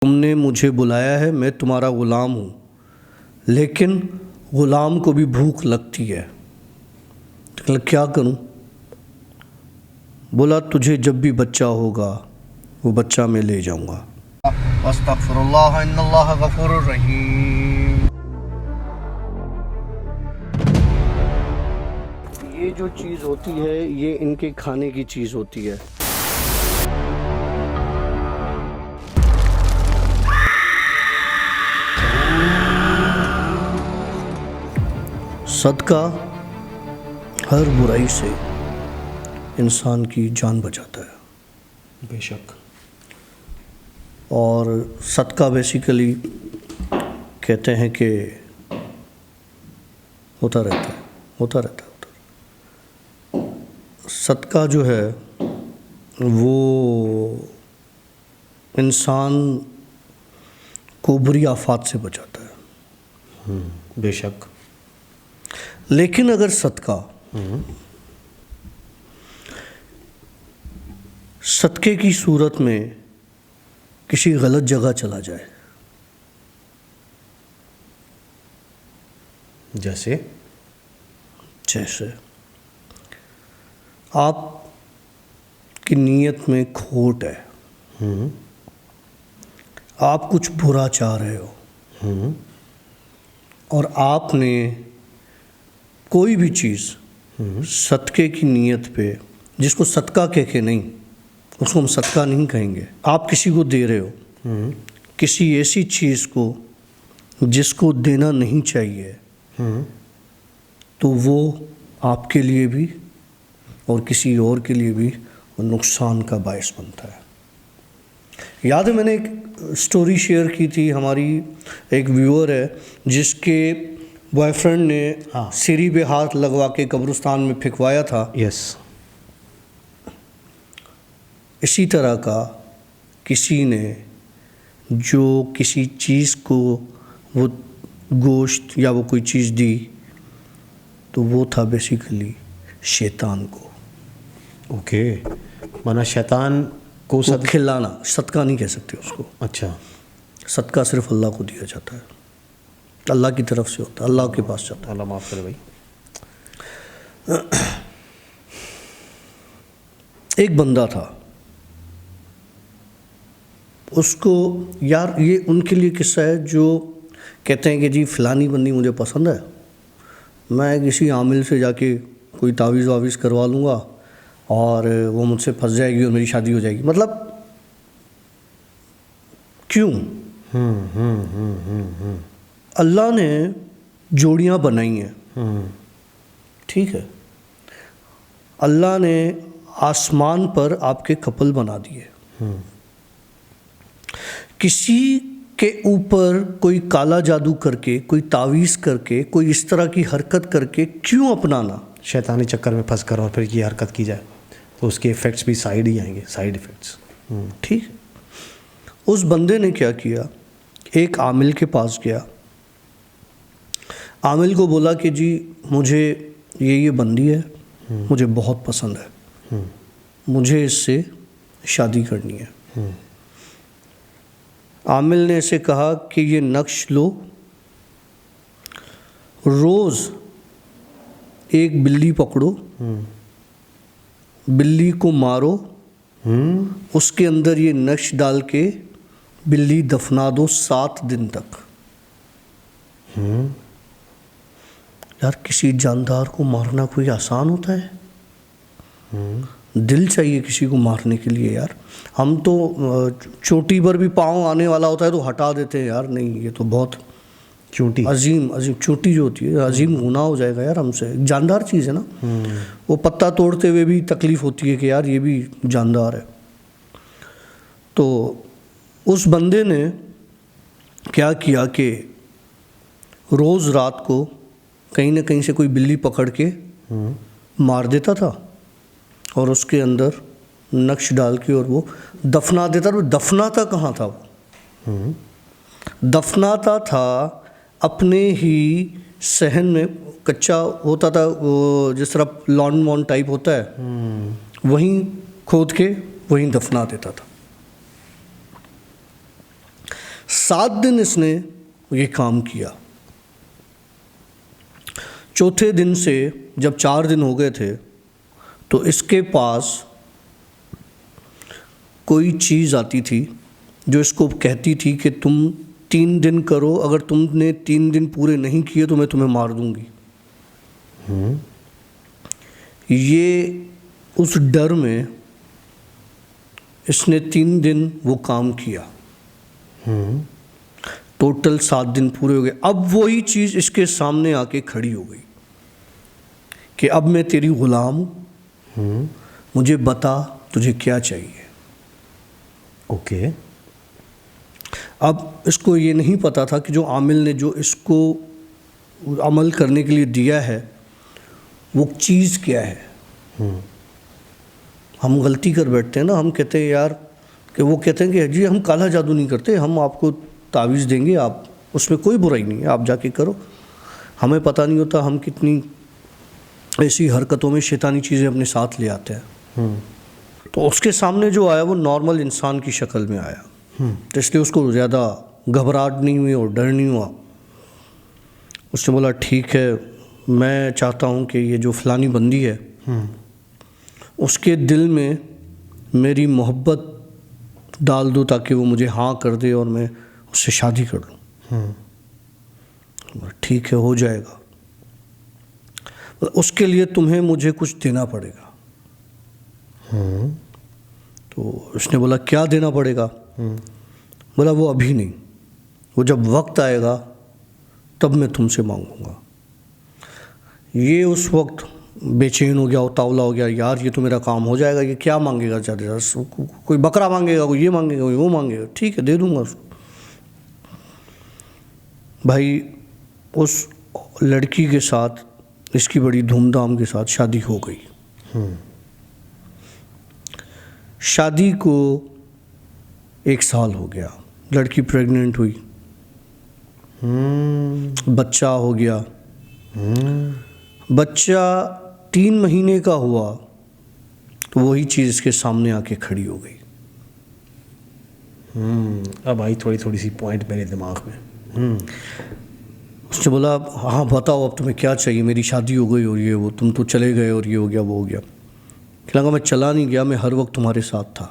تم نے مجھے بلایا ہے، میں تمہارا غلام ہوں، لیکن غلام کو بھی بھوک لگتی ہے، کیا کروں؟ بولا تجھے جب بھی بچہ ہوگا وہ بچہ میں لے جاؤں گا۔ استغفر اللہ ان اللہ غفور الرحیم۔ یہ جو چیز ہوتی ہے یہ ان کے کھانے کی چیز ہوتی ہے۔ صدقہ ہر برائی سے انسان کی جان بچاتا ہے، بے شک۔ اور صدقہ بیسیکلی کہتے ہیں کہ ہوتا رہتا ہے۔ صدقہ جو ہے وہ انسان کو بری آفات سے بچاتا ہے، بے شک۔ لیکن اگر صدقہ صدقے کی صورت میں کسی غلط جگہ چلا جائے، جیسے آپ کی نیت میں کھوٹ ہے، آپ کچھ برا چاہ رہے ہو اور آپ نے کوئی بھی چیز صدقے کی نیت پہ، جس کو صدقہ کہہ کے نہیں، اس کو ہم صدقہ نہیں کہیں گے، آپ کسی کو دے رہے ہو کسی ایسی چیز کو جس کو دینا نہیں چاہیے، تو وہ آپ کے لیے بھی اور کسی اور کے لیے بھی نقصان کا باعث بنتا ہے۔ یاد ہے میں نے ایک سٹوری شیئر کی تھی، ہماری ایک ویور ہے جس کے بوائے فرینڈ نے سیڑھی پہ ہاتھ لگوا کے قبرستان میں پھینکوایا تھا۔ یس۔ اسی طرح کا کسی نے جو کسی چیز کو وہ گوشت یا وہ کوئی چیز دی تو وہ تھا بیسیکلی شیطان کو۔ اوکے، مانا شیطان کو کھلانا، صدقہ نہیں کہہ سکتے اس کو۔ اچھا، صدقہ صرف اللہ کو دیا جاتا ہے، اللہ کی طرف سے ہوتا ہے، اللہ کے پاس جاتا ہے۔ اللہ معاف کرے بھائی۔ ایک بندہ تھا، اس کو، یار یہ ان کے لیے قصہ ہے جو کہتے ہیں کہ جی فلانی بندی مجھے پسند ہے، میں کسی عامل سے جا کے کوئی تعویذ واویز کروا لوں گا اور وہ مجھ سے پھنس جائے گی اور میری شادی ہو جائے گی۔ مطلب کیوں؟ اللہ نے جوڑیاں بنائی ہیں، ٹھیک ہے، اللہ نے آسمان پر آپ کے کپل بنا دیے، کسی کے اوپر کوئی کالا جادو کر کے، کوئی تعویذ کر کے، کوئی اس طرح کی حرکت کر کے کیوں اپنانا؟ شیطانی چکر میں پھنس کر اور پھر یہ حرکت کی جائے تو اس کے ایفیکٹس بھی سائیڈ ہی آئیں گے، سائیڈ ایفیکٹس۔ ٹھیک ہے، اس بندے نے کیا کیا، ایک عامل کے پاس گیا، عامل کو بولا کہ جی مجھے یہ بندی ہے، مجھے بہت پسند ہے، مجھے اس سے شادی کرنی ہے۔ عامل نے اسے کہا کہ یہ نقش لو، روز ایک بلی پکڑو، بلی کو مارو، اس کے اندر یہ نقش ڈال کے بلی دفنا دو 7 دن تک۔ یار کسی جاندار کو مارنا کوئی آسان ہوتا ہے؟ دل چاہیے کسی کو مارنے کے لیے یار۔ ہم تو چوٹی پر بھی پاؤں آنے والا ہوتا ہے تو ہٹا دیتے ہیں، یار نہیں، یہ تو بہت چونٹی، عظیم چوٹی جو ہوتی ہے عظیم گناہ ہو جائے گا یار ہم سے، جاندار چیز ہے نا، وہ پتا توڑتے ہوئے بھی تکلیف ہوتی ہے کہ یار یہ بھی جاندار ہے۔ تو اس بندے نے کیا کیا کہ روز رات کو کہیں نہ کہیں سے کوئی بلی پکڑ کے مار دیتا تھا اور اس کے اندر نقش ڈال کے اور وہ دفنا دیتا تھا۔ دفناتا کہاں تھا وہ؟ دفناتا تھا اپنے ہی صحن میں، کچا ہوتا تھا وہ، جس طرح لان وان ٹائپ ہوتا ہے، وہیں کھود کے وہیں دفنا دیتا تھا۔ 7 دن اس نے یہ کام کیا. چوتھے دن سے جب 4 دن ہو گئے تھے تو اس کے پاس کوئی چیز آتی تھی جو اس کو کہتی تھی کہ تم 3 دن کرو, اگر تم نے 3 دن پورے نہیں کیے تو میں تمہیں مار دوں گی. یہ اس ڈر میں اس نے 3 دن وہ کام کیا. ٹوٹل 7 دن پورے ہو گئے. اب وہی چیز اس کے سامنے آ کے کھڑی ہو گئی کہ اب میں تیری غلام ہوں, مجھے بتا تجھے کیا چاہیے. اوکے. اب اس کو یہ نہیں پتا تھا کہ جو عامل نے جو اس کو عمل کرنے کے لیے دیا ہے وہ چیز کیا ہے. ہم غلطی کر بیٹھتے ہیں نا, ہم کہتے ہیں یار کہ وہ کہتے ہیں کہ جی ہم کالا جادو نہیں کرتے, ہم آپ کو تعویذ دیں گے, آپ اس میں کوئی برائی نہیں ہے, آپ جا کے کرو. ہمیں پتہ نہیں ہوتا ہم کتنی ایسی حرکتوں میں شیطانی چیزیں اپنے ساتھ لے آتے ہیں. تو اس کے سامنے جو آیا وہ نارمل انسان کی شکل میں آیا, تو اس لیے اس کو زیادہ گھبراہٹ نہیں ہوئی اور ڈر نہیں ہوا. اس نے بولا ٹھیک ہے, میں چاہتا ہوں کہ یہ جو فلانی بندی ہے اس کے دل میں میری محبت ڈال دو تاکہ وہ مجھے ہاں کر دے اور میں اس سے شادی کر لوں. ٹھیک ہے, ہو جائے گا. اس کے لیے تمہیں مجھے کچھ دینا پڑے گا. تو اس نے بولا کیا دینا پڑے گا؟ بولا وہ ابھی نہیں, وہ جب وقت آئے گا تب میں تم سے مانگوں گا. یہ اس وقت بے چین ہو گیا, اتاولا ہو گیا, یار یہ تو میرا کام ہو جائے گا, یہ کیا مانگے گا زیادہ, کوئی بکرا مانگے گا, کوئی یہ مانگے گا, کوئی وہ مانگے گا, ٹھیک ہے دے دوں گا اس کو. بھائی اس لڑکی کے ساتھ اس کی بڑی دھوم دھام کے ساتھ شادی ہو گئی. شادی کو 1 سال ہو گیا, لڑکی پریگننٹ ہوئی, بچہ ہو گیا. بچہ 3 مہینے کا ہوا تو وہی چیز اس کے سامنے آ کے کھڑی ہو گئی. اب آئی تھوڑی سی پوائنٹ میرے دماغ میں. اس نے بولا ہاں بتاؤ اب تمہیں کیا چاہیے, میری شادی ہو گئی اور یہ وہ, تم تو چلے گئے اور یہ ہو گیا وہ ہو گیا. کہ لگا میں چلا نہیں گیا, میں ہر وقت تمہارے ساتھ تھا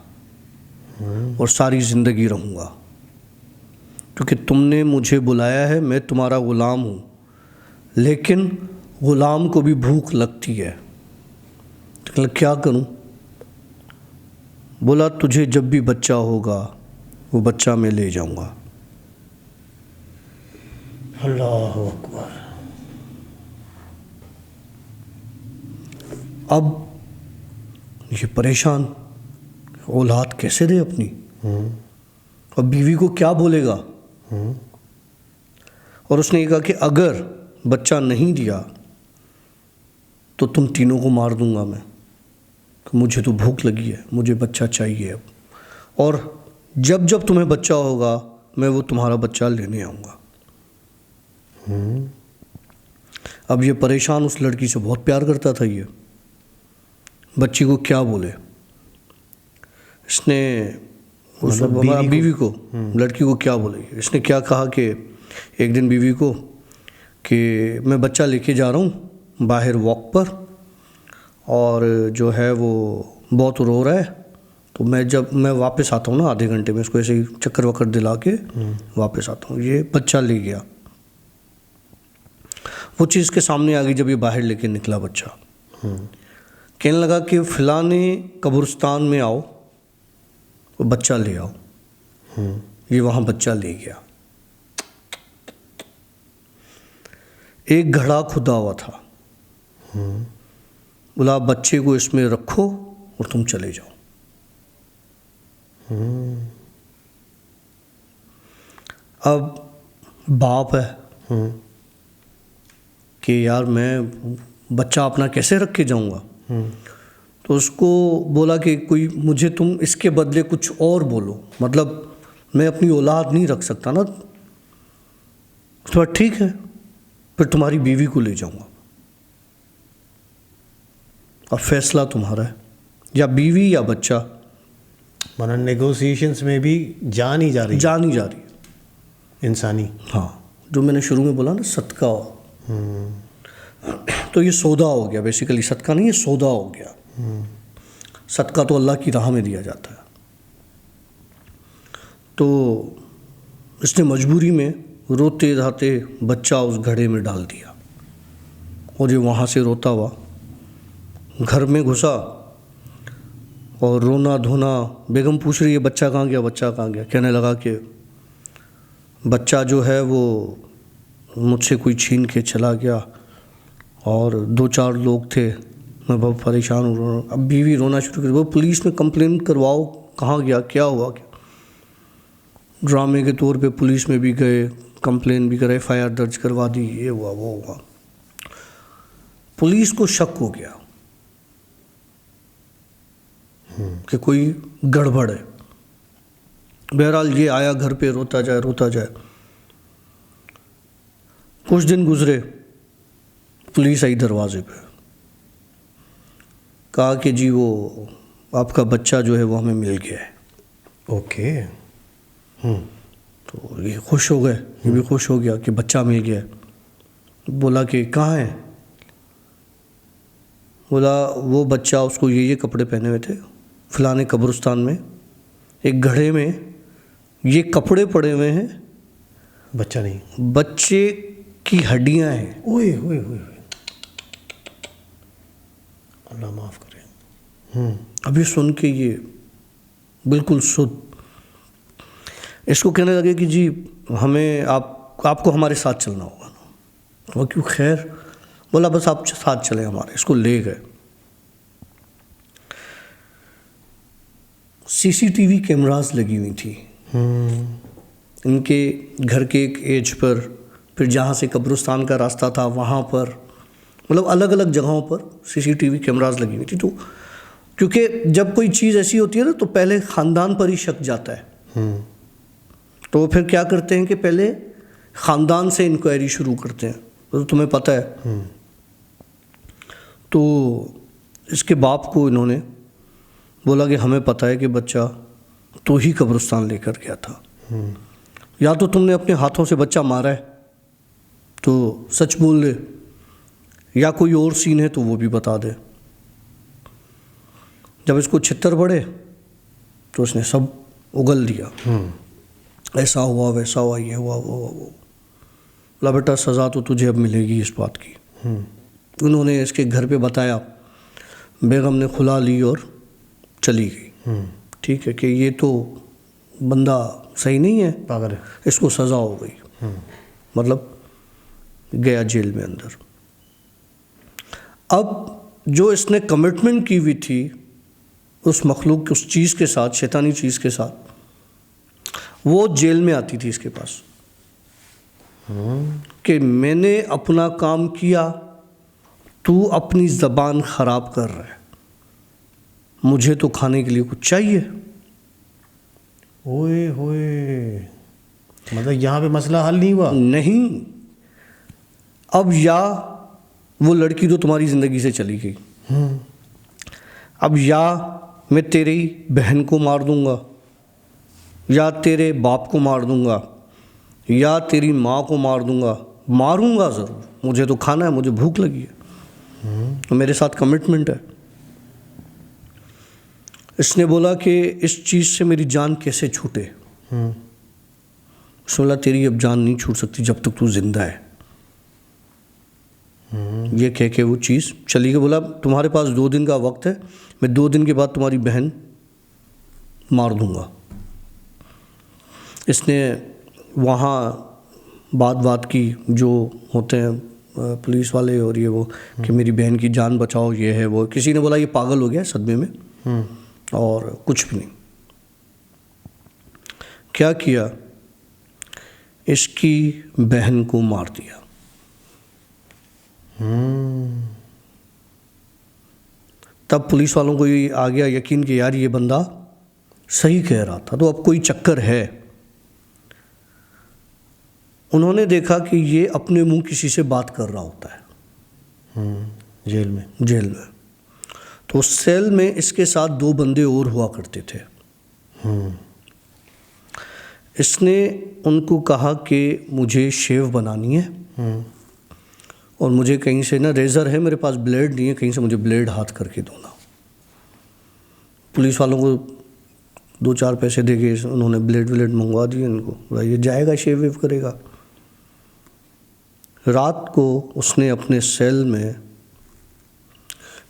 اور ساری زندگی رہوں گا, کیونکہ تم نے مجھے بلایا ہے, میں تمہارا غلام ہوں. لیکن غلام کو بھی بھوک لگتی ہے, تو کیا کروں؟ بولا تجھے جب بھی بچہ ہوگا وہ بچہ میں لے جاؤں گا. اللہ اکبر. اب یہ پریشان, اولاد کیسے دے اپنی, اب بیوی کو کیا بولے گا. اور اس نے یہ کہا کہ اگر بچہ نہیں دیا تو تم تینوں کو مار دوں گا میں, کہ مجھے تو بھوک لگی ہے, مجھے بچہ چاہیے اب, اور جب جب تمہیں بچہ ہوگا میں وہ تمہارا بچہ لینے آؤں گا. اب یہ پریشان, اس لڑکی سے بہت پیار کرتا تھا, یہ بچی کو کیا بولے. اس نے بیوی کو, لڑکی کو کیا بولے. اس نے کیا کہا کہ ایک دن بیوی کو کہ میں بچہ لے کے جا رہا ہوں باہر واک پر, اور جو ہے وہ بہت رو رہا ہے, تو جب میں واپس آتا ہوں نا آدھے گھنٹے میں, اس کو ایسے ہی چکر وکر دلا کے واپس آتا ہوں. یہ بچہ لے گیا, وہ چیز کے سامنے آ گئی جب یہ باہر لے کے نکلا بچہ. کہنے لگا کہ فلانے قبرستان میں آؤ, بچہ لے آؤ. یہ وہاں بچہ لے گیا. ایک گھڑا کھدا ہوا تھا. بولا بچے کو اس میں رکھو اور تم چلے جاؤ. اب باپ ہے کہ یار میں بچہ اپنا کیسے رکھ کے جاؤں گا. تو اس کو بولا کہ کوئی مجھے تم اس کے بدلے کچھ اور بولو, مطلب میں اپنی اولاد نہیں رکھ سکتا نا. تو ٹھیک ہے پھر تمہاری بیوی کو لے جاؤں گا, اب فیصلہ تمہارا ہے, یا بیوی یا بچہ. مانا نیگوسیشنز میں بھی جان ہی جا رہی ہے. انسانی. ہاں جو میں نے شروع میں بولا نا صدقہ، تو یہ سودا ہو گیا بیسیکلی. صدقہ نہیں، یہ سودا ہو گیا. صدقہ تو اللہ کی راہ میں دیا جاتا ہے. تو اس نے مجبوری میں روتے دھاتے بچہ اس گھڑے میں ڈال دیا، اور یہ وہاں سے روتا ہوا گھر میں گھسا اور رونا دھونا. بیگم پوچھ رہی ہے بچہ کہاں گیا، بچہ کہاں گیا. کہنے لگا کہ بچہ جو ہے وہ مجھ سے کوئی چھین کے چلا گیا، اور 2-4 لوگ تھے، میں بہت پریشان ہو رہا ہوں. اب بیوی رونا شروع کر، وہ پولیس میں کمپلین کرواؤ، کہاں گیا، کیا ہوا. کیا ڈرامے کے طور پہ پولیس میں بھی گئے، کمپلین بھی کرے، FIR درج کروا دی، یہ ہوا وہ ہوا. پولیس کو شک ہو گیا کہ کوئی گڑبڑ ہے. بہرحال یہ آیا گھر پہ، روتا جائے. کچھ دن گزرے، پولیس آئی دروازے پہ، کہا کہ جی وہ آپ کا بچہ جو ہے وہ ہمیں مل گیا ہے. اوکے. تو یہ خوش ہو گئے، یہ بھی خوش ہو گیا کہ بچہ مل گیا. بولا کہ کہاں ہے؟ بولا وہ بچہ، اس کو یہ کپڑے پہنے ہوئے تھے، فلانے قبرستان میں ایک گھڑے میں یہ کپڑے پڑے ہوئے ہیں، بچہ نہیں، بچے کی ہڈیاں ہیں. اوئے ہوئے ہوئے، اللہ معاف کرے. ابھی سن کے یہ بالکل سد. اس کو کہنے لگے کہ جی ہمیں آپ کو ہمارے ساتھ چلنا ہوگا. وہ کیوں؟ خیر. بولا بس آپ ساتھ چلیں ہمارے. اس کو لے گئے. CCTV کیمراز لگی ہوئی تھی ان کے گھر کے ایک ایج پر، پھر جہاں سے قبرستان کا راستہ تھا وہاں پر، مطلب الگ الگ جگہوں پر CCTV کیمراز لگی ہوئی تھی. تو کیونکہ جب کوئی چیز ایسی ہوتی ہے نا تو پہلے خاندان پر ہی شک جاتا ہے. تو پھر کیا کرتے ہیں کہ پہلے خاندان سے انکوائری شروع کرتے ہیں. تو تمہیں پتہ ہے. تو اس کے باپ کو انہوں نے بولا کہ ہمیں پتہ ہے کہ بچہ تو ہی قبرستان لے کر گیا تھا، یا تو تم نے اپنے ہاتھوں سے بچہ مارا ہے تو سچ بول دے، یا کوئی اور سین ہے تو وہ بھی بتا دے. جب اس کو چھتر پڑے تو اس نے سب اگل دیا. ایسا ہوا، ویسا ہوا، یہ ہوا، وہ ہوا. بولا بیٹا سزا تو تجھے اب ملے گی اس بات کی. انہوں نے اس کے گھر پہ بتایا، بیگم نے کھلا لی اور چلی گئی. ٹھیک ہے کہ یہ تو بندہ صحیح نہیں ہے، پاگل ہے، اس کو سزا ہو گئی. مطلب گیا جیل میں اندر. اب جو اس نے کمٹمنٹ کی ہوئی تھی اس مخلوق کی، اس چیز کے ساتھ، شیطانی چیز کے ساتھ، وہ جیل میں آتی تھی اس کے پاس کہ میں نے اپنا کام کیا، تو اپنی زبان خراب کر رہا ہے، مجھے تو کھانے کے لیے کچھ چاہیے. اوئے ہوئے، مطلب یہاں پہ مسئلہ حل نہیں ہوا؟ نہیں. اب یا وہ لڑکی تو تمہاری زندگی سے چلی گئی، اب یا میں تیری بہن کو مار دوں گا، یا تیرے باپ کو مار دوں گا، یا تیری ماں کو مار دوں گا. ماروں گا ضرور، مجھے تو کھانا ہے، مجھے بھوک لگی ہے، تو میرے ساتھ کمٹمنٹ ہے. اس نے بولا کہ اس چیز سے میری جان کیسے چھوٹے؟ اس نے بولا تیری اب جان نہیں چھوٹ سکتی جب تک تو زندہ ہے. یہ کہہ کے وہ چیز چلی گئی. بولا تمہارے پاس 2 دن کا وقت ہے، میں 2 دن کے بعد تمہاری بہن مار دوں گا. اس نے وہاں بات کی، جو ہوتے ہیں پولیس والے اور یہ وہ، کہ میری بہن کی جان بچاؤ، یہ ہے وہ. کسی نے بولا یہ پاگل ہو گیا صدمے میں، اور کچھ بھی نہیں. کیا کیا؟ اس کی بہن کو مار دیا. تب پولیس والوں کو یہ آ گیا یقین کہ یار یہ بندہ صحیح کہہ رہا تھا، تو اب کوئی چکر ہے. انہوں نے دیکھا کہ یہ اپنے منہ کسی سے بات کر رہا ہوتا ہے جیل میں. تو سیل میں اس کے ساتھ 2 بندے اور ہوا کرتے تھے. اس نے ان کو کہا کہ مجھے شیو بنانی ہے اور مجھے کہیں سے نا ریزر ہے، میرے پاس بلیڈ نہیں ہے، کہیں سے مجھے بلیڈ ہاتھ کر کے دو نا۔ پولیس والوں کو 2-4 پیسے دے کے انہوں نے بلیڈ منگوا دیے ان کو، یہ جائے گا شیو ویو کرے گا۔ رات کو اس نے اپنے سیل میں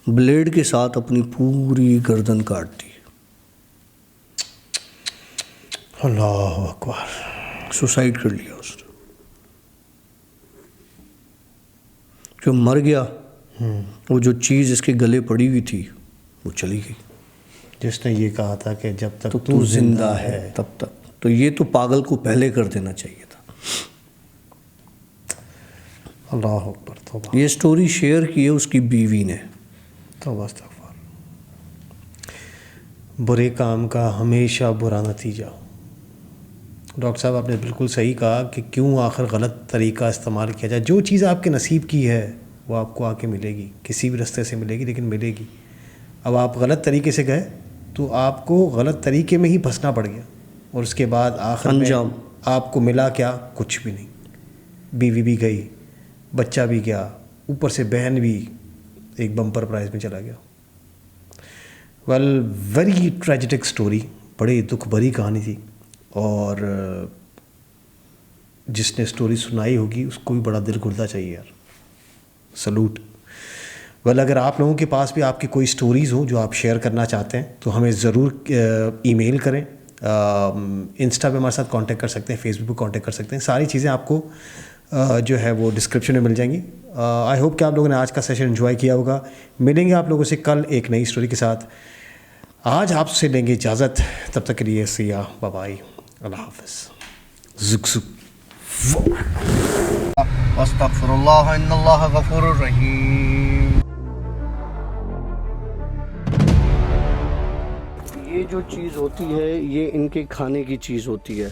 بلیڈ کے ساتھ اپنی پوری گردن کاٹ دی۔ اللہ اکبر، سوسائڈ کر لیا اس نے۔ جو مر گیا، وہ جو چیز اس کے گلے پڑی ہوئی تھی وہ چلی گئی۔ جس نے یہ کہا تھا کہ جب تک تو زندہ ہے تب تک، تو یہ تو پاگل کو پہلے کر دینا چاہیے تھا۔ اللہ اکبر، توبہ یہ سٹوری شیئر کی ہے اس کی بیوی نے۔ توبہ استغفار۔ برے کام کا ہمیشہ برا نتیجہ۔ ڈاکٹر صاحب آپ نے بالکل صحیح کہا کہ کیوں آخر غلط طریقہ استعمال کیا جائے۔ جو چیز آپ کے نصیب کی ہے وہ آپ کو آ کے ملے گی، کسی بھی رستے سے ملے گی، لیکن ملے گی۔ اب آپ غلط طریقے سے گئے تو آپ کو غلط طریقے میں ہی پھنسنا پڑ گیا، اور اس کے بعد آخر میں انجام آپ کو ملا کیا؟ کچھ بھی نہیں۔ بیوی بھی گئی، بچہ بھی گیا، اوپر سے بہن بھی ایک بمپر پرائز میں چلا گیا۔ ویل، ویری ٹریجڈک سٹوری، بڑی دکھ بھری کہانی تھی، اور جس نے سٹوری سنائی ہوگی اس کو بھی بڑا دل گردہ چاہیے یار، سلوٹ۔ ویل، اگر آپ لوگوں کے پاس بھی آپ کی کوئی سٹوریز ہوں جو آپ شیئر کرنا چاہتے ہیں تو ہمیں ضرور ای میل کریں، انسٹا پہ ہمارے ساتھ کانٹیکٹ کر سکتے ہیں، فیس بک پہ کانٹیکٹ کر سکتے ہیں۔ ساری چیزیں آپ کو جو ہے وہ ڈسکرپشن میں مل جائیں گی۔ آئی ہوپ کہ آپ لوگوں نے آج کا سیشن انجوائے کیا ہوگا۔ ملیں گے آپ لوگوں سے کل ایک نئی سٹوری کے ساتھ۔ آج آپ سے لیں گے اجازت، تب تک کے لیے سیاح بابائی، اللہ حافظ۔ زک زک۔ استغفر اللہ ان اللہ غفور الرحیم۔ یہ جو چیز ہوتی ہے یہ ان کے کھانے کی چیز ہوتی ہے۔